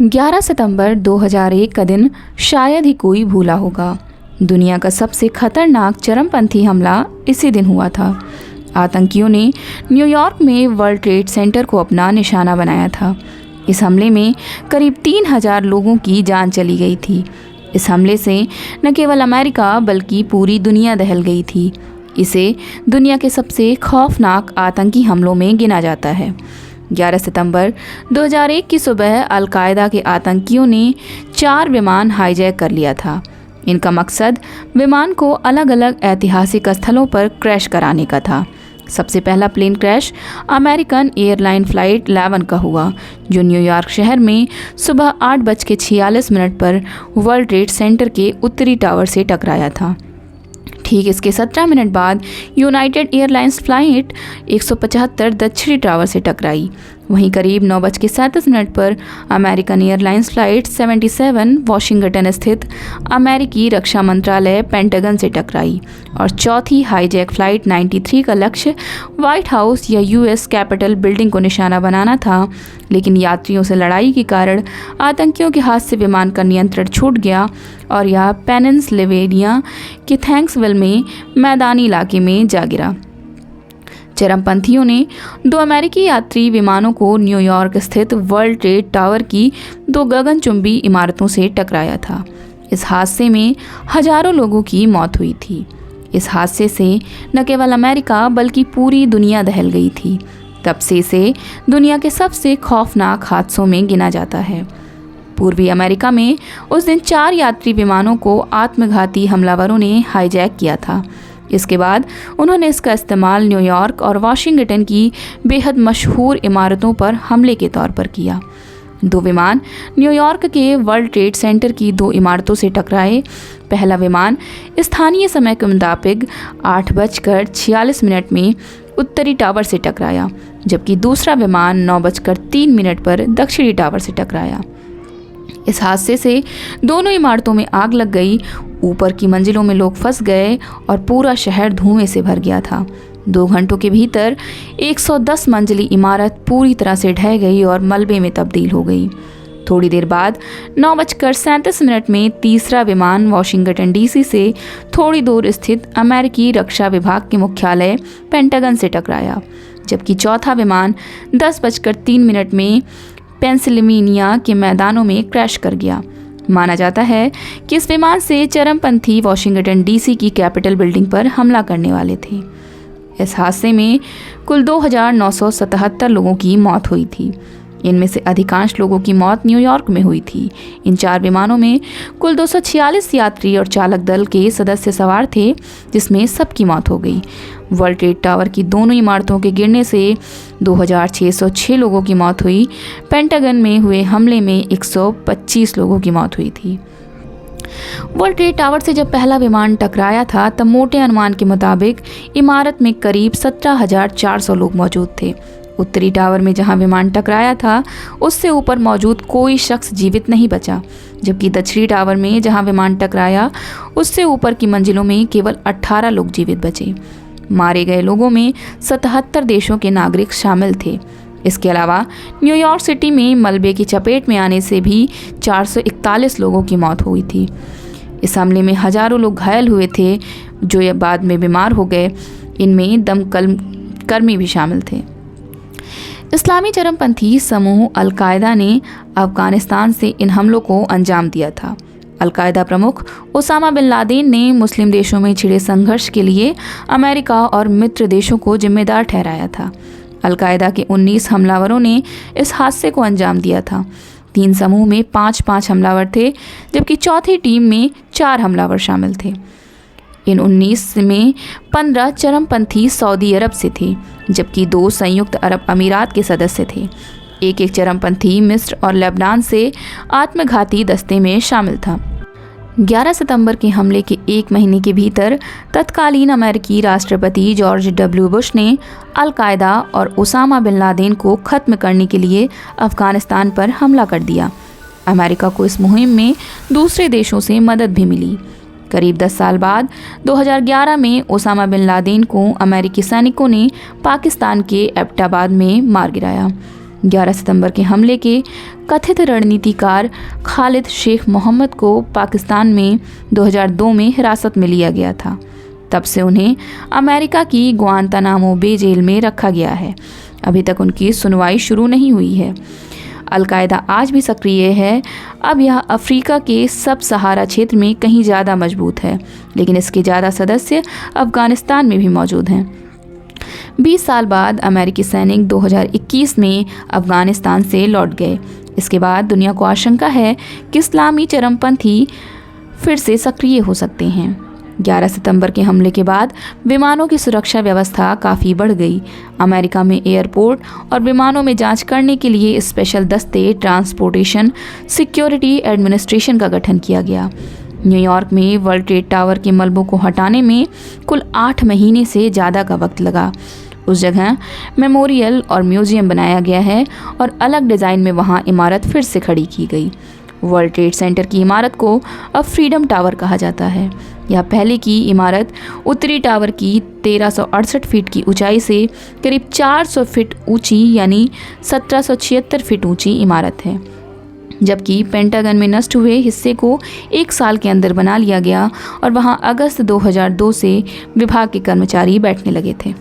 11 सितंबर 2001 का दिन शायद ही कोई भूला होगा। दुनिया का सबसे खतरनाक चरमपंथी हमला इसी दिन हुआ था। आतंकियों ने न्यूयॉर्क में वर्ल्ड ट्रेड सेंटर को अपना निशाना बनाया था। इस हमले में करीब 3000 लोगों की जान चली गई थी। इस हमले से न केवल अमेरिका बल्कि पूरी दुनिया दहल गई थी। इसे दुनिया के सबसे खौफनाक आतंकी हमलों में गिना जाता है। 11 सितंबर 2001 की सुबह अल-कायदा के आतंकियों ने 4 विमान हाईजैक कर लिया था। इनका मकसद विमान को अलग अलग ऐतिहासिक स्थलों पर क्रैश कराने का था। सबसे पहला plane crash American airline flight 11 का हुआ, जो न्यूयॉर्क शहर में सुबह 8:46 पर वर्ल्ड ट्रेड सेंटर के उत्तरी टावर से टकराया था। ठीक इसके 17 मिनट बाद यूनाइटेड एयरलाइंस फ़्लाइट 175 दक्षिणी टावर से टकराई। वहीं करीब 9:37 पर अमेरिकन एयरलाइंस फ़्लाइट 77 वाशिंगटन स्थित अमेरिकी रक्षा मंत्रालय पेंटागन से टकराई और चौथी हाईजैक फ़्लाइट 93 का लक्ष्य व्हाइट हाउस या यूएस कैपिटल बिल्डिंग को निशाना बनाना था, लेकिन यात्रियों से लड़ाई के कारण आतंकियों के हाथ से विमान का नियंत्रण छूट गया और यह पेनिनसिल्वेनिया के थैंक्सविल में मैदानी इलाके में जा गिरा। चरमपंथियों ने 2 अमेरिकी यात्री विमानों को न्यूयॉर्क स्थित वर्ल्ड ट्रेड टावर की 2 गगनचुंबी इमारतों से टकराया था। इस हादसे में हजारों लोगों की मौत हुई थी। इस हादसे से न केवल अमेरिका बल्कि पूरी दुनिया दहल गई थी। तब से इसे दुनिया के सबसे खौफनाक हादसों में गिना जाता है। पूर्वी अमेरिका में उस दिन 4 यात्री विमानों को आत्मघाती हमलावरों ने हाईजैक किया था। इसके बाद उन्होंने इसका इस्तेमाल न्यूयॉर्क और वाशिंगटन की बेहद मशहूर इमारतों पर हमले के तौर पर किया। 2 विमान न्यूयॉर्क के वर्ल्ड ट्रेड सेंटर की 2 इमारतों से टकराए। पहला विमान स्थानीय समय के मुताबिक 8:46 में उत्तरी टावर से टकराया, जबकि दूसरा विमान 9:03 पर दक्षिणी टावर से टकराया। इस हादसे से दोनों इमारतों में आग लग गई। ऊपर की मंजिलों में लोग फंस गए और पूरा शहर धुएं से भर गया था। 2 घंटों के भीतर 110 मंजिली इमारत पूरी तरह से ढह गई और मलबे में तब्दील हो गई। थोड़ी देर बाद 9:37 में तीसरा विमान वाशिंगटन डीसी से थोड़ी दूर स्थित अमेरिकी रक्षा विभाग के मुख्यालय पेंटागन से टकराया, जबकि चौथा विमान 10:03 में पेंसिल्वेनिया के मैदानों में क्रैश कर गया। माना जाता है कि इस विमान से चरमपंथी वाशिंगटन डीसी की कैपिटल बिल्डिंग पर हमला करने वाले थे। इस हादसे में कुल 2977 लोगों की मौत हुई थी। इनमें से अधिकांश लोगों की मौत न्यूयॉर्क में हुई थी। इन 4 विमानों में कुल 246 यात्री और चालक दल के सदस्य सवार थे, जिसमें सबकी मौत हो गई। वर्ल्ड ट्रेड टावर की दोनों इमारतों के गिरने से 2606 लोगों की मौत हुई। पेंटागन में हुए हमले में 125 लोगों की मौत हुई थी। वर्ल्ड ट्रेड टावर से जब पहला विमान टकराया था, तब मोटे अनुमान के मुताबिक इमारत में करीब 17,400 लोग मौजूद थे। उत्तरी टावर में जहां विमान टकराया था, उससे ऊपर मौजूद कोई शख्स जीवित नहीं बचा, जबकि दक्षिणी टावर में जहां विमान टकराया, उससे ऊपर की मंजिलों में केवल 18 लोग जीवित बचे। मारे गए लोगों में 77 देशों के नागरिक शामिल थे। इसके अलावा न्यूयॉर्क सिटी में मलबे की चपेट में आने से भी 441 लोगों की मौत हुई थी। इस हमले में हजारों लोग घायल हुए थे, जो बाद में बीमार हो गए। इनमें दमकल कर्मी भी शामिल थे। इस्लामी चरमपंथी समूह अल-कायदा ने अफगानिस्तान से इन हमलों को अंजाम दिया था। अल-कायदा प्रमुख ओसामा बिन लादेन ने मुस्लिम देशों में छिड़े संघर्ष के लिए अमेरिका और मित्र देशों को जिम्मेदार ठहराया था। अल-कायदा के 19 हमलावरों ने इस हादसे को अंजाम दिया था। 3 समूह में 5-5 हमलावर थे, जबकि चौथी टीम में 4 हमलावर शामिल थे। इन 19 में 15 चरमपंथी सऊदी अरब से थे, जबकि 2 संयुक्त अरब अमीरात के सदस्य थे। एक चरमपंथी मिस्र और लेबनान से आत्मघाती दस्ते में शामिल था। 11 सितंबर के हमले के 1 महीने के भीतर तत्कालीन अमेरिकी राष्ट्रपति जॉर्ज डब्ल्यू बुश ने अल-कायदा और ओसामा बिन लादेन को खत्म करने के लिए अफगानिस्तान पर हमला कर दिया। अमेरिका को इस मुहिम में दूसरे देशों से मदद भी मिली। करीब 10 साल बाद 2011 में ओसामा बिन लादेन को अमेरिकी सैनिकों ने पाकिस्तान के एबटाबाद में मार गिराया। 11 सितंबर के हमले के कथित रणनीतिकार खालिद शेख मोहम्मद को पाकिस्तान में 2002 में हिरासत में लिया गया था। तब से उन्हें अमेरिका की ग्वांतानामो बे जेल में रखा गया है। अभी तक उनकी सुनवाई शुरू नहीं हुई है। अलकायदा आज भी सक्रिय है। अब यह अफ्रीका के सब सहारा क्षेत्र में कहीं ज़्यादा मजबूत है, लेकिन इसके ज़्यादा सदस्य अफगानिस्तान में भी मौजूद हैं। 20 साल बाद अमेरिकी सैनिक 2021 में अफगानिस्तान से लौट गए। इसके बाद दुनिया को आशंका है कि इस्लामी चरमपंथी फिर से सक्रिय हो सकते हैं। 11 सितंबर के हमले के बाद विमानों की सुरक्षा व्यवस्था काफ़ी बढ़ गई। अमेरिका में एयरपोर्ट और विमानों में जांच करने के लिए स्पेशल दस्ते ट्रांसपोर्टेशन सिक्योरिटी एडमिनिस्ट्रेशन का गठन किया गया। न्यूयॉर्क में वर्ल्ड ट्रेड टावर के मलबों को हटाने में कुल 8 महीने से ज़्यादा का वक्त लगा। उस जगह मेमोरियल और म्यूजियम बनाया गया है और अलग डिज़ाइन में वहाँ इमारत फिर से खड़ी की गई। वर्ल्ड ट्रेड सेंटर की इमारत को अब फ्रीडम टावर कहा जाता है। यह पहले की इमारत उत्तरी टावर की 1368 फीट की ऊंचाई से करीब 400 फीट ऊंची यानी 1776 फीट ऊंची इमारत है, जबकि पेंटागन में नष्ट हुए हिस्से को 1 साल के अंदर बना लिया गया और वहां अगस्त 2002 से विभाग के कर्मचारी बैठने लगे थे।